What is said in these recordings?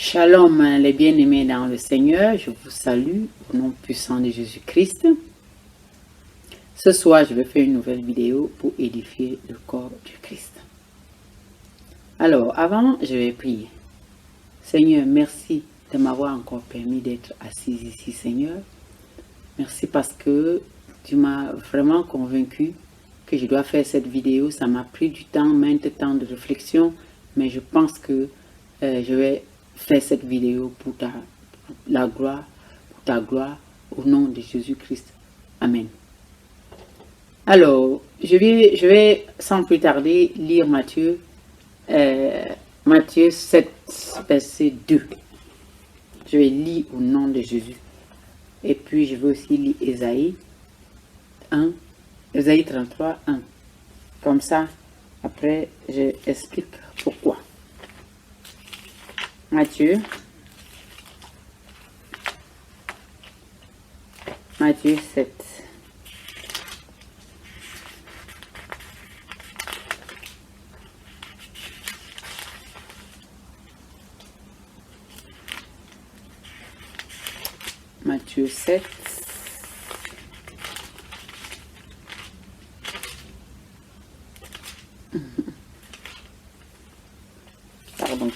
Shalom les bien-aimés dans le Seigneur, je vous salue au nom puissant de Jésus-Christ. Ce soir, je vais faire une nouvelle vidéo pour édifier le corps du Christ. Alors, avant, je vais prier. Seigneur, merci de m'avoir encore permis d'être assis ici, Seigneur. Merci parce que tu m'as vraiment convaincu que je dois faire cette vidéo. Ça m'a pris du temps, maintes temps de réflexion, mais je pense que je vais faire cette vidéo pour ta gloire, au nom de Jésus-Christ. Amen. Alors, je vais sans plus tarder lire Matthieu 7, verset 2. Je vais lire au nom de Jésus. Et puis, je vais aussi lire Ésaïe 33, 1. Comme ça, après, j'explique pourquoi. Matthieu 7. Matthieu 7. Pardon.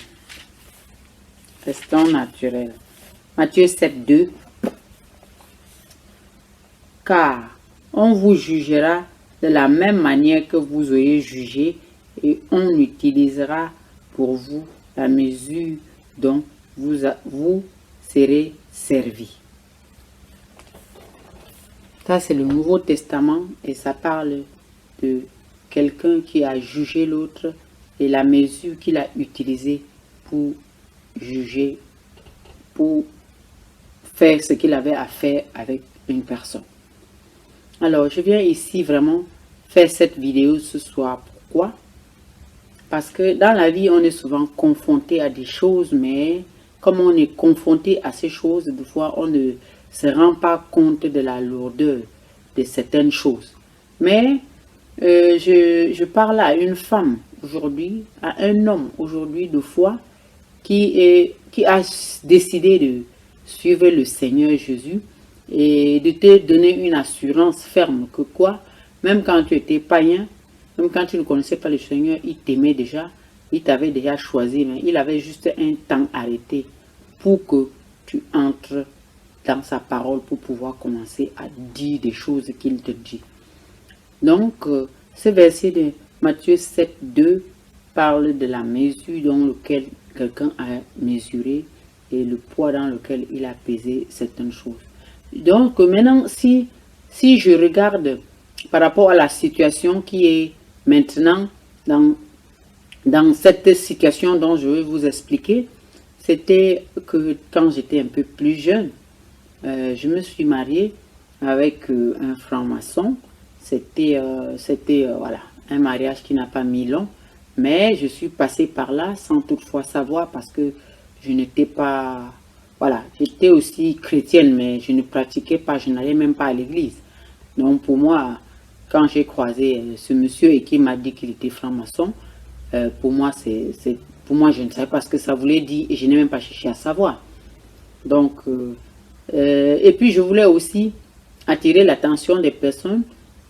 Restons naturel. Matthieu 7, 2. Car on vous jugera de la même manière que vous auriez jugé et on utilisera pour vous la mesure dont vous serez servi. Ça, c'est le Nouveau Testament et ça parle de quelqu'un qui a jugé l'autre et la mesure qu'il a utilisée pour juger, pour faire ce qu'il avait à faire avec une personne. Alors, je viens ici vraiment faire cette vidéo ce soir. Pourquoi? Parce que dans la vie, on est souvent confronté à des choses, mais comme on est confronté à ces choses, des fois, on ne se rend pas compte de la lourdeur de certaines choses. Mais je parle à une femme aujourd'hui, à un homme aujourd'hui de foi, qui a décidé de suivre le Seigneur Jésus et de te donner une assurance ferme que quoi, même quand tu étais païen, même quand tu ne connaissais pas le Seigneur, il t'aimait déjà, il t'avait déjà choisi, mais il avait juste un temps arrêté pour que tu entres dans sa parole pour pouvoir commencer à dire des choses qu'il te dit. Donc, ce verset de Matthieu 7, 2 parle de la mesure dans laquelle quelqu'un a mesuré et le poids dans lequel il a pesé certaines choses. Donc maintenant, si je regarde par rapport à la situation qui est maintenant dans cette situation dont je vais vous expliquer, c'était que quand j'étais un peu plus jeune, je me suis mariée avec un franc-maçon. C'était voilà, un mariage qui n'a pas mis long. Mais je suis passée par là sans toutefois savoir parce que je n'étais pas... Voilà, j'étais aussi chrétienne, mais je ne pratiquais pas, je n'allais même pas à l'église. Donc pour moi, quand j'ai croisé ce monsieur et qui m'a dit qu'il était franc-maçon, pour moi, je ne savais pas ce que ça voulait dire et je n'ai même pas cherché à savoir. Donc, et puis je voulais aussi attirer l'attention des personnes,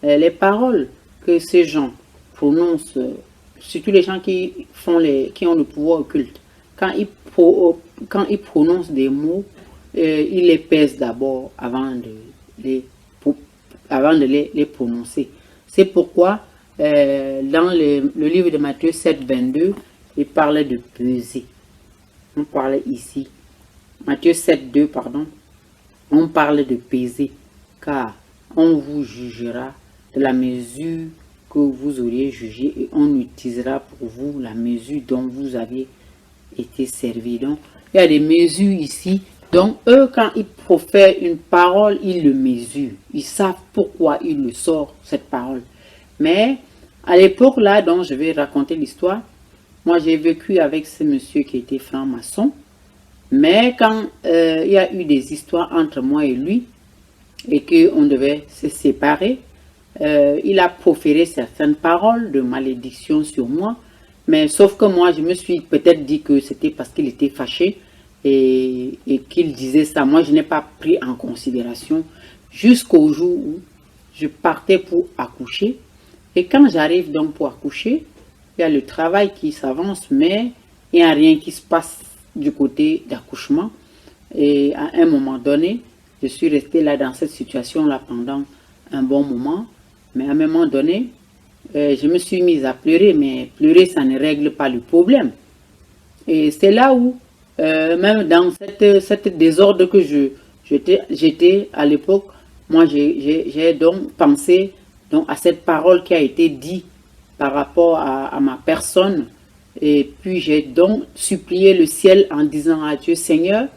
les paroles que ces gens prononcent, surtout les gens qui ont le pouvoir occulte. Quand ils prononcent des mots, ils les pèsent d'abord avant de les prononcer. C'est pourquoi dans le livre de Matthieu 7, 22, il parlait de peser. On parlait ici, Matthieu 7, 2, pardon, on parle de peser, car on vous jugera de la mesure que vous auriez jugé et on utilisera pour vous la mesure dont vous avez été servi. Donc, il y a des mesures ici. Donc, eux, quand ils profèrent une parole, ils le mesurent. Ils savent pourquoi ils le sortent, cette parole. Mais, à l'époque là, dont je vais raconter l'histoire, moi, j'ai vécu avec ce monsieur qui était franc-maçon. Mais quand il y a eu des histoires entre moi et lui, et qu'on devait se séparer, il a proféré certaines paroles de malédiction sur moi, mais sauf que moi, je me suis peut-être dit que c'était parce qu'il était fâché, et qu'il disait ça. Moi, je n'ai pas pris en considération jusqu'au jour où je partais pour accoucher. Et quand j'arrive donc pour accoucher, il y a le travail qui s'avance, mais il n'y a rien qui se passe du côté d'accouchement. Et à un moment donné, je suis restée là dans cette situation-là pendant un bon moment. Mais à un moment donné, je me suis mise à pleurer, mais pleurer, ça ne règle pas le problème. Et c'est là où, même dans cette désordre que j'étais à l'époque, moi j'ai donc pensé donc, à cette parole qui a été dite par rapport à ma personne. Et puis j'ai donc supplié le ciel en disant à Dieu, Seigneur,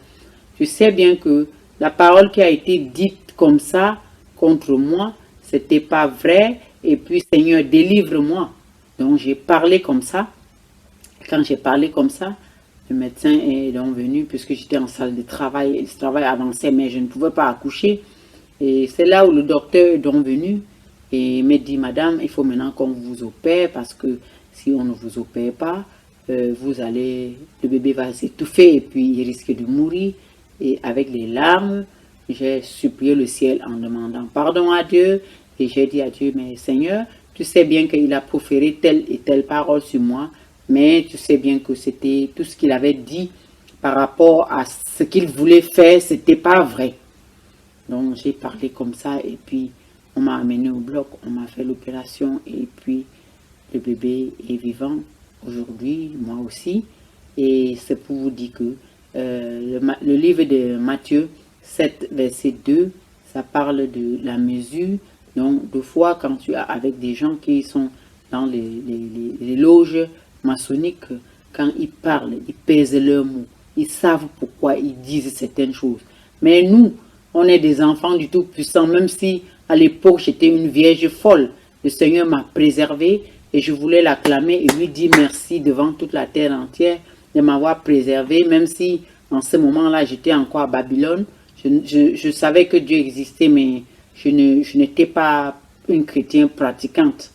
je sais bien que la parole qui a été dite comme ça contre moi, c'était pas vrai. Et puis Seigneur, délivre-moi. Donc j'ai parlé comme ça. Quand j'ai parlé comme ça, le médecin est donc venu puisque j'étais en salle de travail. Le travail avançait, mais je ne pouvais pas accoucher. Et c'est là où le docteur est donc venu et me dit, Madame, il faut maintenant qu'on vous opère parce que si on ne vous opère pas, le bébé va s'étouffer et puis il risque de mourir. Et avec les larmes, j'ai supplié le ciel en demandant pardon à Dieu. Et j'ai dit à Dieu, mais Seigneur, tu sais bien qu'il a proféré telle et telle parole sur moi, mais tu sais bien que c'était tout ce qu'il avait dit par rapport à ce qu'il voulait faire, c'était pas vrai. Donc j'ai parlé comme ça et puis on m'a amené au bloc, on m'a fait l'opération et puis le bébé est vivant aujourd'hui, moi aussi. Et c'est pour vous dire que le livre de Matthieu 7, verset 2, ça parle de la mesure. Donc, deux fois, quand tu es avec des gens qui sont dans les loges maçonniques, quand ils parlent, ils pèsent leurs mots, ils savent pourquoi ils disent certaines choses. Mais nous, on est des enfants du Tout-Puissant, même si à l'époque j'étais une vierge folle. Le Seigneur m'a préservée et je voulais l'acclamer et lui dire merci devant toute la terre entière de m'avoir préservé, même si en ce moment-là j'étais encore à Babylone. Je savais que Dieu existait, mais je n'étais pas une chrétienne pratiquante.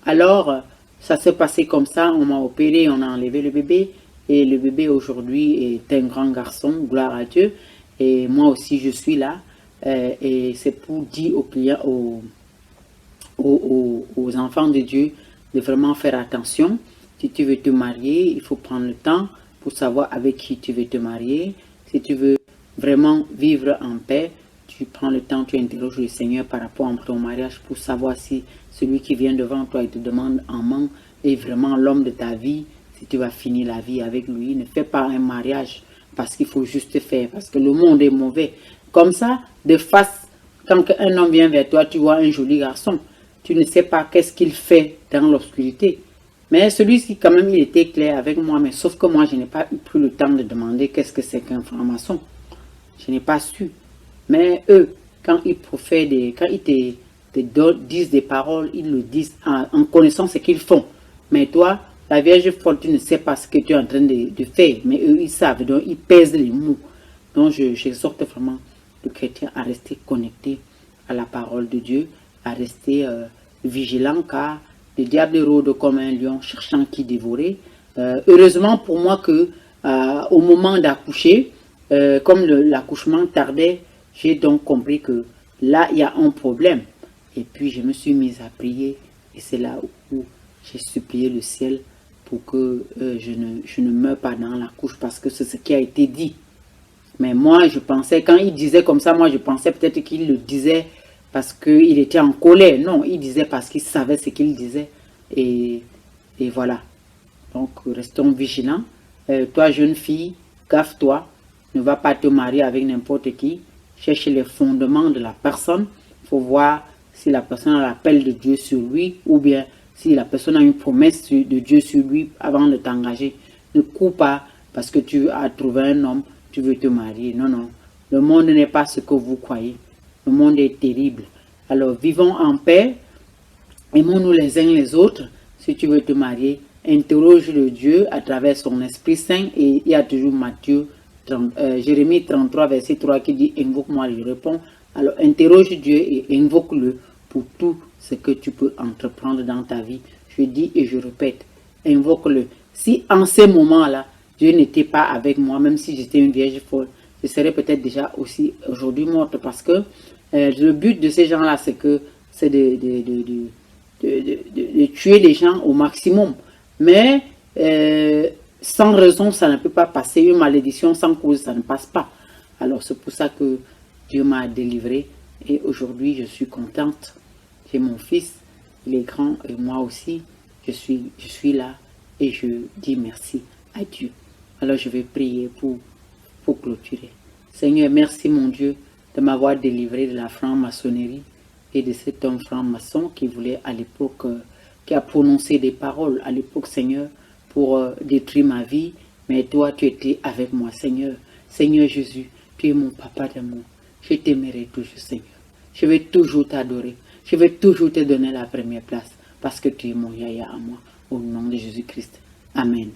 Alors, ça s'est passé comme ça, on m'a opéré, on a enlevé le bébé, et le bébé aujourd'hui est un grand garçon, gloire à Dieu, et moi aussi je suis là, et c'est pour dire aux clients, aux enfants de Dieu de vraiment faire attention. Si tu veux te marier, il faut prendre le temps pour savoir avec qui tu veux te marier. Si tu veux vraiment vivre en paix, tu prends le temps, tu interroges le Seigneur par rapport à ton mariage pour savoir si celui qui vient devant toi et te demande en main est vraiment l'homme de ta vie, si tu vas finir la vie avec lui. Ne fais pas un mariage parce qu'il faut juste faire, parce que le monde est mauvais. Comme ça, de face, quand un homme vient vers toi, tu vois un joli garçon, tu ne sais pas qu'est-ce qu'il fait dans l'obscurité. Mais celui-ci, quand même, il était clair avec moi, mais sauf que moi, je n'ai pas pris le temps de demander qu'est-ce que c'est qu'un franc-maçon. Je n'ai pas su. Mais eux, quand ils profèrent quand ils te disent des paroles, ils le disent en connaissant ce qu'ils font. Mais toi, la Vierge folle, tu ne sais pas ce que tu es en train de faire. Mais eux, ils savent, donc ils pèsent les mots. Donc j'exhorte vraiment le chrétien à rester connecté à la parole de Dieu, à rester vigilant, car le diable rôde comme un lion cherchant qui dévorer. Heureusement pour moi que au moment d'accoucher, comme l'accouchement tardait, j'ai donc compris que là, il y a un problème. Et puis, je me suis mise à prier. Et c'est là où j'ai supplié le ciel pour que je ne meure pas dans la couche parce que c'est ce qui a été dit. Mais moi, je pensais, quand il disait comme ça, moi, je pensais peut-être qu'il le disait parce qu'il était en colère. Non, il disait parce qu'il savait ce qu'il disait. Et voilà. Donc, restons vigilants. Toi, jeune fille, gaffe-toi. Ne va pas te marier avec n'importe qui. Cherche les fondements de la personne. Il faut voir si la personne a l'appel de Dieu sur lui ou bien si la personne a une promesse de Dieu sur lui avant de t'engager. Ne cours pas parce que tu as trouvé un homme, tu veux te marier. Non, non. Le monde n'est pas ce que vous croyez. Le monde est terrible. Alors, vivons en paix. Aimons-nous les uns les autres. Si tu veux te marier, interroge le Dieu à travers son Esprit Saint. Et il y a toujours Jérémie 33, verset 3 qui dit « Invoque-moi, je réponds ». Alors, interroge Dieu et invoque-le pour tout ce que tu peux entreprendre dans ta vie. Je dis et je répète, invoque-le. Si en ces moments-là, Dieu n'était pas avec moi, même si j'étais une vierge folle, je serais peut-être déjà aussi aujourd'hui morte, parce que le but de ces gens-là, c'est de tuer les gens au maximum. Mais sans raison, ça ne peut pas passer. Une malédiction sans cause, ça ne passe pas. Alors c'est pour ça que Dieu m'a délivrée. Et aujourd'hui, je suis contente. J'ai mon fils, il est grand, et moi aussi, je suis là. Et je dis merci à Dieu. Alors je vais prier pour clôturer. Seigneur, merci mon Dieu de m'avoir délivré de la franc-maçonnerie et de cet homme franc-maçon qui voulait à l'époque, qui a prononcé des paroles à l'époque, Seigneur, pour détruire ma vie. Mais toi, tu étais avec moi, Seigneur. Seigneur Jésus, tu es mon papa d'amour. Je t'aimerai toujours, Seigneur. Je vais toujours t'adorer. Je vais toujours te donner la première place parce que tu es mon yaya à moi. Au nom de Jésus-Christ. Amen.